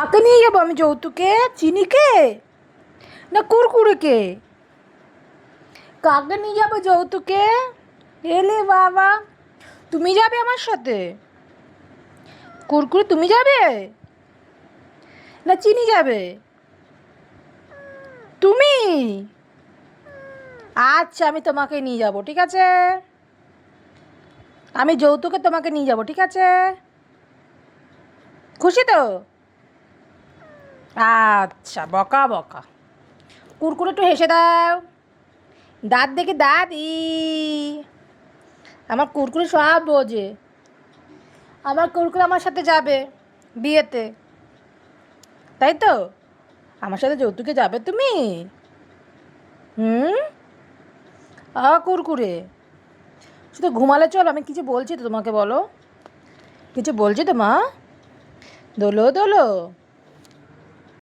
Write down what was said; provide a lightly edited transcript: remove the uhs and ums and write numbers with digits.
কাকে নিয়ে যাবো আমি যৌতুকে? চিনিকে না কুরকুরেকে? কাকে নিয়ে যাবো যৌতুকে? এলে বাবা, তুমি যাবে আমার সাথে? কুরকুরে তুমি যাবে না চিনি যাবে? তুমি? আচ্ছা, আমি তোমাকে নিয়ে যাব, ঠিক আছে? আমি যৌতুকে তোমাকে নিয়ে যাব, ঠিক আছে? খুশি তো? আচ্ছা, বকা বকা। কুরকুরে একটু হেসে দাও। দাঁত দেখে দাঁত আমার কুরকুরে সব বোঝে। আমার কুরকুরে আমার সাথে যাবে বিয়েতে, তাই তো? আমার সাথে যৌতুকে যাবে তুমি? হুম? কুরকুরে, শুধু ঘুমালে চল? আমি কিছু বলছি তো তোমাকে, বলো। কিছু বলছি তো মা? দোলো দোলো।